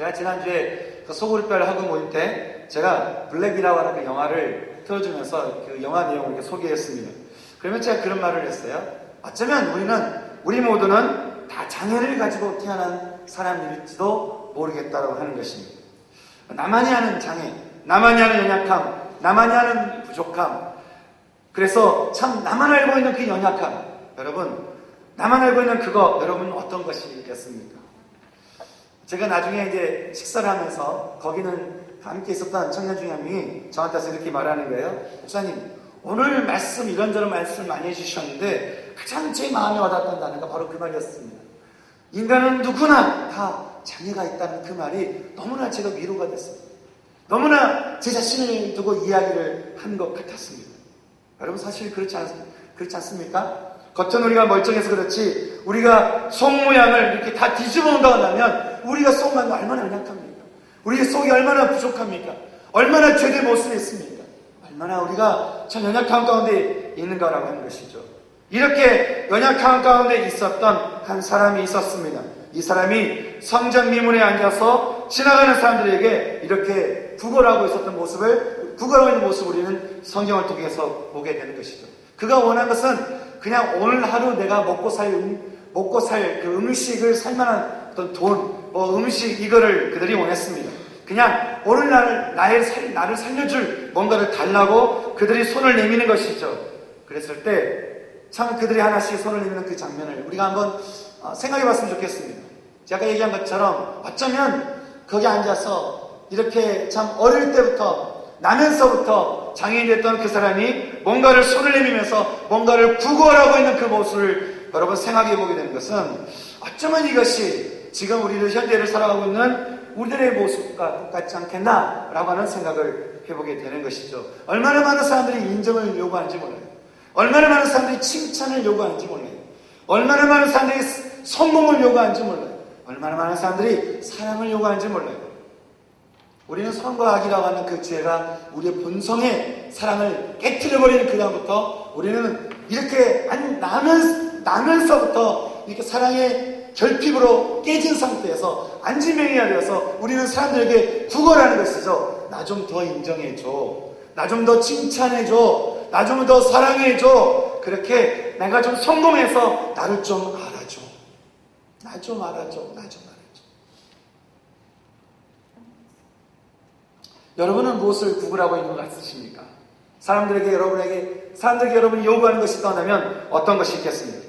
제가 지난주에 그 소그룹별 학원 모임 때 제가 블랙이라고 하는 그 영화를 틀어주면서 그 영화 내용을 이렇게 소개했습니다. 그러면 제가 그런 말을 했어요. 어쩌면 우리 모두는 다 장애를 가지고 태어난 사람일지도 모르겠다고 하는 것입니다. 나만이 아는 장애, 나만이 아는 연약함, 나만이 아는 부족함. 그래서 참 나만 알고 있는 그 연약함, 여러분, 나만 알고 있는 그거, 여러분 어떤 것이겠습니까? 제가 나중에 이제 식사를 하면서 거기는 함께 있었던 청년 중에 한 명이 저한테 와서 이렇게 말하는 거예요. 목사님, 오늘 말씀 이런저런 말씀 많이 해주셨는데 가장 제 마음에 와닿았던 단어가 바로 그 말이었습니다. 인간은 누구나 다 장애가 있다는 그 말이 너무나 제가 위로가 됐습니다. 너무나 제 자신을 두고 이야기를 한 것 같았습니다. 여러분 사실 그렇지 않습니까? 겉은 우리가 멀쩡해서 그렇지 우리가 속 모양을 이렇게 다 뒤집어 온다고 하면 우리가 속만 얼마나 연약합니까? 우리의 속이 얼마나 부족합니까? 얼마나 죄된 모습이 있습니까? 얼마나 우리가 참 연약함 가운데 있는가라고 하는 것이죠. 이렇게 연약함 가운데 있었던 한 사람이 있었습니다. 이 사람이 성전 미문에 앉아서 지나가는 사람들에게 이렇게 구걸하고 있는 모습을 우리는 성경을 통해서 보게 되는 것이죠. 그가 원한 것은 그냥 오늘 하루 내가 먹고 살 그 음식을 살만한 어떤 돈, 음식 이거를 그들이 원했습니다. 그냥 오늘 나를 살려줄 뭔가를 달라고 그들이 손을 내미는 것이죠. 그랬을 때 참 그들이 하나씩 손을 내미는 그 장면을 우리가 한번 생각해 봤으면 좋겠습니다. 제가 얘기한 것처럼 어쩌면 거기 앉아서 이렇게 참 어릴 때부터 나면서부터 장애인이 됐던 그 사람이 뭔가를 손을 내밀면서 뭔가를 구걸하고 있는 그 모습을 여러분 생각해 보게 되는 것은 어쩌면 이것이 지금 우리를 현대를 살아가고 있는 우리들의 모습과 똑같지 않겠나라고 하는 생각을 해보게 되는 것이죠. 얼마나 많은 사람들이 인정을 요구하는지 몰라요. 얼마나 많은 사람들이 칭찬을 요구하는지 몰라요. 얼마나 많은 사람들이 성공을 요구하는지 몰라요. 얼마나 많은 사람들이 사랑을 요구하는지 몰라요. 우리는 선과 악이라고 하는 그 죄가 우리의 본성의 사랑을 깨트려버리는 그 다음부터 우리는 이렇게 나면서부터 이렇게 사랑의 결핍으로 깨진 상태에서 안지명이가 되어서 우리는 사람들에게 구걸하는 것이죠. 나 좀 더 인정해줘. 나 좀 더 칭찬해줘. 나 좀 더 사랑해줘. 그렇게 내가 좀 성공해서 나를 좀 알아줘. 나 좀 알아줘. 여러분은 무엇을 구걸하고 있는 것 같으십니까? 사람들에게 여러분이 요구하는 것이 있다면 어떤 것이 있겠습니까?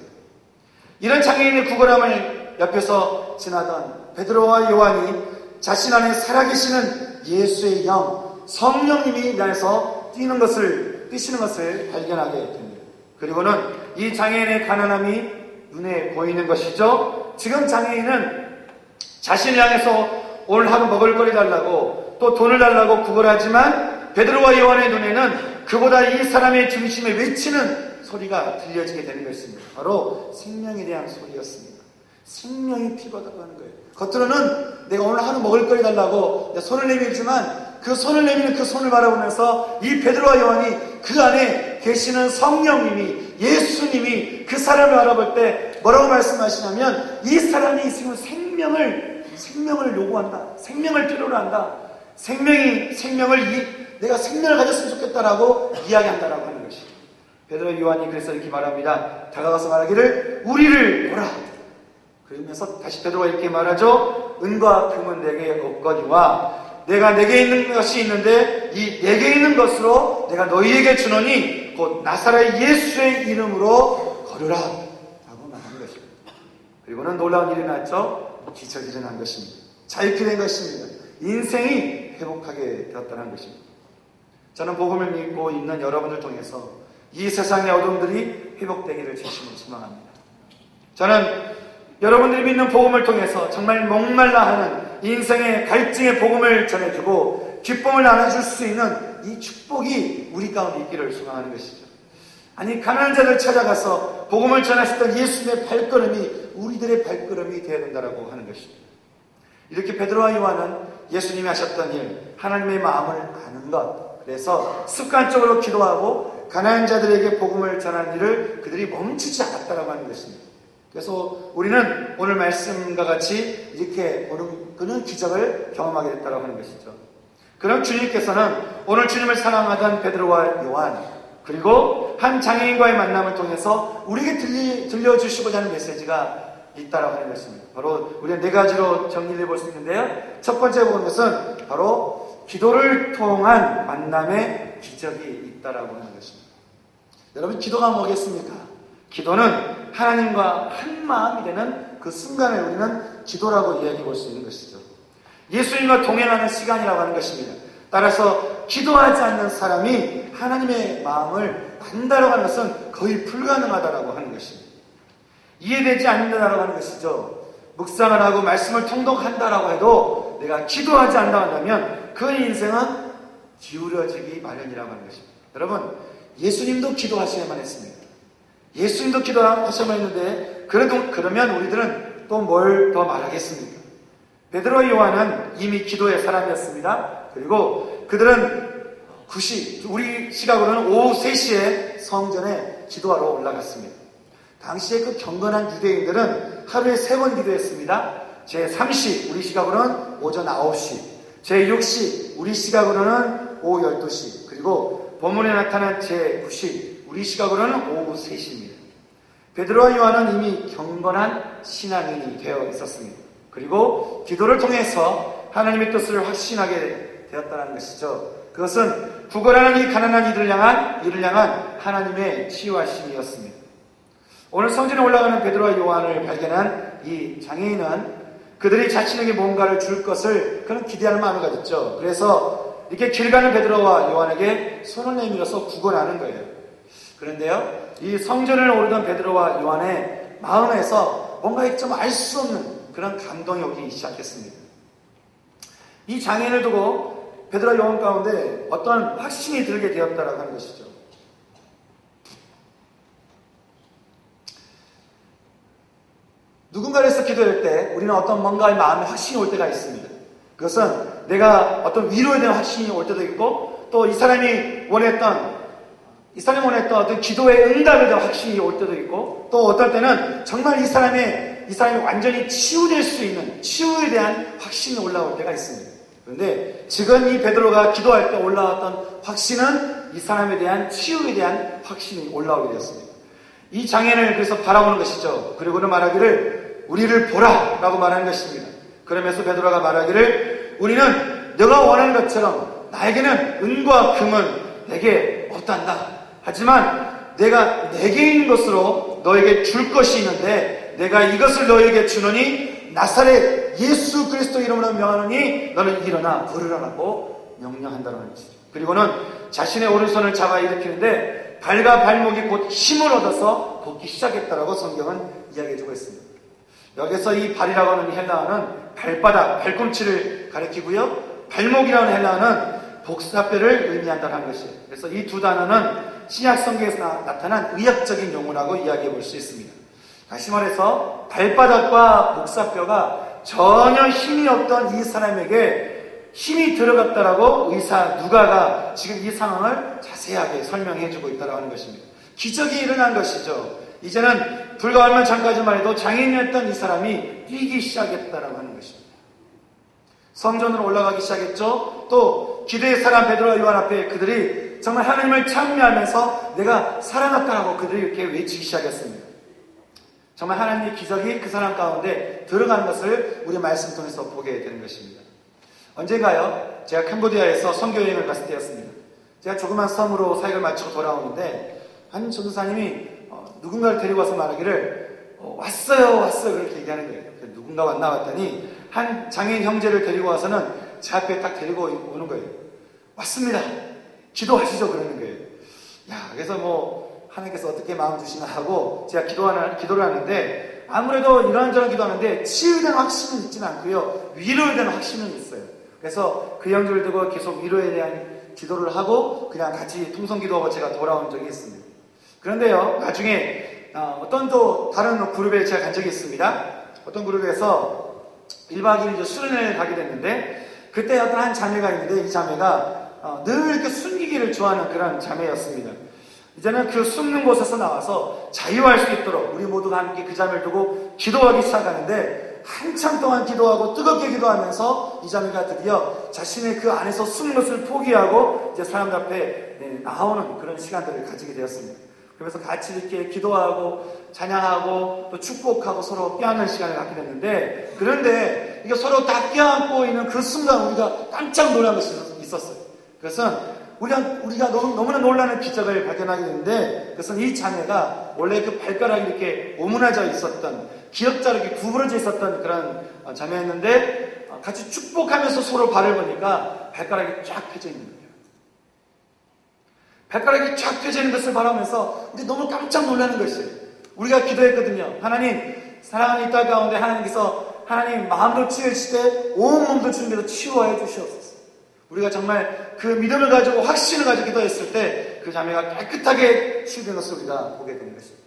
이런 장애인의 구걸함을 옆에서 지나던 베드로와 요한이 자신 안에 살아계시는 예수의 영, 성령님이 나에서 뛰시는 것을 발견하게 됩니다. 그리고는 이 장애인의 가난함이 눈에 보이는 것이죠. 지금 장애인은 자신을 향해서 오늘 하루 먹을 거리 달라고 또 돈을 달라고 구걸하지만 베드로와 요한의 눈에는 그보다 이 사람의 중심에 외치는 소리가 들려지게 되는 것입니다. 바로 생명에 대한 소리였습니다. 생명이 필요하다고 하는 거예요. 겉으로는 내가 오늘 하루 먹을 거리 달라고 손을 내밀지만 그 손을 내미는 그 손을 바라보면서 이 베드로와 요한이 그 안에 계시는 성령님이 예수님이 그 사람을 바라볼 때 뭐라고 말씀하시냐면 이 사람이 지금 생명을 요구한다. 생명을 필요로 한다. 내가 생명을 가졌으면 좋겠다라고 이야기한다라고 하는 것입니다. 베드로 요한이 그래서 이렇게 말합니다. 다가가서 말하기를 우리를 보라. 그러면서 다시 베드로가 이렇게 말하죠. 은과 금은 내게 없거니와 내가 내게 있는 것이 있는데 이 내게 있는 것으로 내가 너희에게 주노니 곧 나사렛 예수의 이름으로 걸으라 라고 말하는 것입니다. 그리고는 놀라운 일이 났죠. 기적이 일어난 것입니다. 자유케 된 것입니다. 인생이 회복하게 되었다는 것입니다. 저는 복음을 믿고 있는 여러분들 통해서 이 세상의 어둠들이 회복되기를 진심으로 소망합니다. 저는 여러분들이 믿는 복음을 통해서 정말 목말라 하는 인생의 갈증의 복음을 전해주고 기쁨을 나눠줄 수 있는 이 축복이 우리 가운데 있기를 소망하는 것이죠. 아니 가난한 자들 찾아가서 복음을 전하셨던 예수님의 발걸음이 우리들의 발걸음이 되어야 된다고 하는 것입니다. 이렇게 베드로와 요한은 예수님이 하셨던 일, 하나님의 마음을 아는 것, 그래서 습관적으로 기도하고 가난한 자들에게 복음을 전하는 일을 그들이 멈추지 않았다고 하는 것입니다. 그래서 우리는 오늘 말씀과 같이 이렇게 보는 그는 기적을 경험하게 됐다고 하는 것이죠. 그럼 주님께서는 오늘 주님을 사랑하던 베드로와 요한, 그리고 한 장애인과의 만남을 통해서 우리에게 들려주시고자 하는 메시지가 있다라고 하는 것입니다. 바로 우리가 네 가지로 정리를 해볼 수 있는데요. 첫 번째 보는 것은 바로 기도를 통한 만남의 기적이 있다라고 하는 것입니다. 여러분, 기도가 뭐겠습니까? 기도는 하나님과 한 마음이 되는 그 순간을 우리는 기도라고 이야기해 볼 수 있는 것이죠. 예수님과 동행하는 시간이라고 하는 것입니다. 따라서 기도하지 않는 사람이 하나님의 마음을 안다라고 하는 것은 거의 불가능하다라고 하는 것입니다. 이해되지 않는다라고 하는 것이죠. 묵상을 하고 말씀을 통독한다라고 해도 내가 기도하지 않는다 한다면 그 인생은 기울어지기 마련이라고 하는 것입니다. 여러분, 예수님도 기도하셔야만 했습니다. 예수님도 기도하셔야만 했는데 그러면 우리들은 또 뭘 더 말하겠습니까? 베드로 요한은 이미 기도의 사람이었습니다. 그리고 그들은 우리 시각으로는 오후 3시에 성전에 기도하러 올라갔습니다. 당시에 그 경건한 유대인들은 하루에 3번 기도했습니다. 제3시, 우리 시각으로는 오전 9시, 제6시, 우리 시각으로는 오후 12시, 그리고 본문에 나타난 제9시, 우리 시각으로는 오후 3시입니다. 베드로와 요한은 이미 경건한 신앙인이 되어 있었습니다. 그리고 기도를 통해서 하나님의 뜻을 확신하게 되었다는 것이죠. 그것은 구걸하는 이 가난한 이를 향한 하나님의 치유하심이었습니다. 오늘 성전에 올라가는 베드로와 요한을 발견한 이 장애인은 그들이 자신에게 뭔가를 줄 것을 그는 기대하는 마음을 가졌죠. 그래서 이렇게 길 가는 베드로와 요한에게 손을 내밀어서 구걸하는 거예요. 그런데요, 이 성전을 오르던 베드로와 요한의 마음에서 뭔가 좀 알 수 없는 그런 감동이 오기 시작했습니다. 이 장애인을 두고 베드로와 요한 가운데 어떤 확신이 들게 되었다라고 하는 것이죠. 누군가를 위해서 기도할 때 우리는 어떤 뭔가의 마음에 확신이 올 때가 있습니다. 그것은 내가 어떤 위로에 대한 확신이 올 때도 있고, 또 이 사람이 원했던 어떤 기도의 응답에 대한 확신이 올 때도 있고, 또 어떨 때는 정말 이 사람이 완전히 치유될 수 있는 치유에 대한 확신이 올라올 때가 있습니다. 그런데 지금 이 베드로가 기도할 때 올라왔던 확신은 이 사람에 대한 치유에 대한 확신이 올라오게 되었습니다. 이 장애인을 그래서 바라보는 것이죠. 그리고는 말하기를 우리를 보라 라고 말하는 것입니다. 그러면서 베드로가 말하기를 우리는 너가 원하는 것처럼 나에게는 은과 금은 내게 없단다. 하지만 내가 내게 있는 것으로 너에게 줄 것이 있는데 내가 이것을 너에게 주노니 나사렛 예수 그리스도 이름으로 명하노니 너는 일어나 걸으라고 명령한다는 것이죠. 그리고는 자신의 오른손을 잡아 일으키는데 발과 발목이 곧 힘을 얻어서 걷기 시작했다라고 성경은 이야기해주고 있습니다. 여기서 이 발이라고 하는 헬라어는 발바닥, 발꿈치를 가리키고요, 발목이라는 헬라어는 복사뼈를 의미한다는 것이에요. 그래서 이 두 단어는 신약 성경에서 나타난 의학적인 용어라고 이야기해 볼 수 있습니다. 다시 말해서 발바닥과 복사뼈가 전혀 힘이 없던 이 사람에게 힘이 들어갔다라고 의사 누가가 지금 이 상황을 자세하게 설명해 주고 있다고 하는 것입니다. 기적이 일어난 것이죠. 이제는 불과 얼마 전까지만 해도 장애인이었던 이 사람이 뛰기 시작했다라고 하는 것입니다. 성전으로 올라가기 시작했죠. 또 기도의 사람 베드로와 요한 앞에 그들이 정말 하나님을 찬미하면서 내가 살아났다라고 그들이 이렇게 외치기 시작했습니다. 정말 하나님의 기적이 그 사람 가운데 들어가는 것을 우리 말씀 통해서 보게 되는 것입니다. 언젠가요, 제가 캄보디아에서 선교여행을 갔을 때였습니다. 제가 조그만 섬으로 사역을 마치고 돌아오는데 한 전도사님이 누군가를 데리고 와서 말하기를 왔어요 그렇게 얘기하는 거예요. 누군가 왔나 봤더니 한 장애인 형제를 데리고 와서는 제 앞에 딱 데리고 오는 거예요. 왔습니다. 기도하시죠 그러는 거예요. 그래서 하나님께서 어떻게 마음 주시나 하고 제가 기도를 하는데 아무래도 이런저런 기도하는데 치유에 대한 확신은 있지는 않고요, 위로에 대한 확신은 있어요. 그래서 그 형제를 두고 계속 위로에 대한 기도를 하고 그냥 같이 통성기도하고 제가 돌아온 적이 있습니다. 그런데요, 나중에 어떤 또 다른 그룹에 제가 간 적이 있습니다. 어떤 그룹에서 1박 2일 수련회를 가게 됐는데 그때 어떤 한 자매가 있는데 이 자매가 늘 이렇게 숨기기를 좋아하는 그런 자매였습니다. 이제는 그 숨는 곳에서 나와서 자유할 수 있도록 우리 모두가 함께 그 자매를 두고 기도하기 시작하는데 한참 동안 기도하고 뜨겁게 기도하면서 이 자매가 드디어 자신의 그 안에서 숨은 것을 포기하고 이제 사람들 앞에 나오는 그런 시간들을 가지게 되었습니다. 그러면서 같이 이렇게 기도하고 찬양하고 또 축복하고 서로 껴안는 시간을 갖게 됐는데, 그런데 이게 서로 다 껴안고 있는 그 순간 우리가 깜짝 놀란 것이 있었어요. 그것은 우리가 너무나 놀라는 기적을 발견하게 됐는데, 그것은 이 자매가 원래 그 발가락이 이렇게 오므라져 있었던, 기역자로 이렇게 구부러져 있었던 그런 자매였는데, 같이 축복하면서 서로 발을 보니까 발가락이 쫙 펴져 있는 거예요. 발가락이 쫙 펴져 있는 것을 바라보면서 우리 너무 깜짝 놀라는 것이에요. 우리가 기도했거든요. 하나님, 사랑하는 이 딸 가운데 하나님께서 하나님 마음도 치유하시되 온 몸도 주님께서 치유하여 주시옵소서. 우리가 정말 그 믿음을 가지고 확신을 가지고 기도했을 때 그 자매가 깨끗하게 치유된 것을 우리가 보게 되는 것입니다.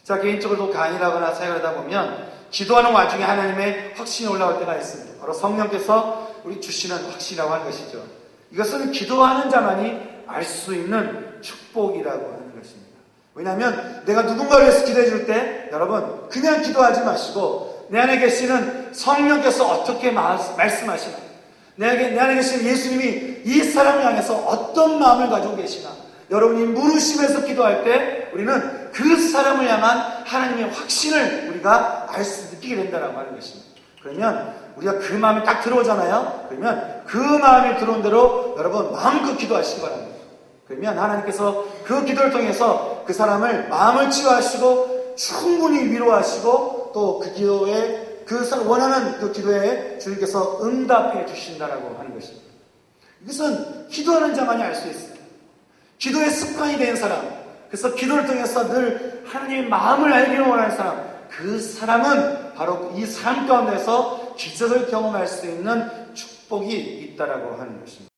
자, 개인적으로도 간이라거나 사역을 하다 보면 기도하는 와중에 하나님의 확신이 올라올 때가 있습니다. 바로 성령께서 우리 주시는 확신이라고 하는 것이죠. 이것은 기도하는 자만이 알 수 있는 축복이라고 하는 것입니다. 왜냐하면 내가 누군가를 위해서 기도해 줄 때 여러분 그냥 기도하지 마시고 내 안에 계시는 성령께서 어떻게 말씀하시나, 내 안에 계신 예수님이 이 사람을 향해서 어떤 마음을 가지고 계시나, 여러분이 물으시면서 기도할 때 우리는 그 사람을 향한 하나님의 확신을 우리가 느끼게 된다고 하는 것입니다. 그러면 우리가 그 마음이 딱 들어오잖아요. 그러면 그 마음이 들어온 대로 여러분 마음껏 기도하시기 바랍니다. 그러면 하나님께서 그 기도를 통해서 그 사람을 마음을 치유하시고 충분히 위로하시고 또 그 기도에 그 원하는 그 기도에 주님께서 응답해 주신다라고 하는 것입니다. 이것은 기도하는 자만이 알 수 있어요. 기도의 습관이 된 사람, 그래서 기도를 통해서 늘 하나님의 마음을 알기를 원하는 사람, 그 사람은 바로 이 삶 가운데서 기적을 경험할 수 있는 축복이 있다라고 하는 것입니다.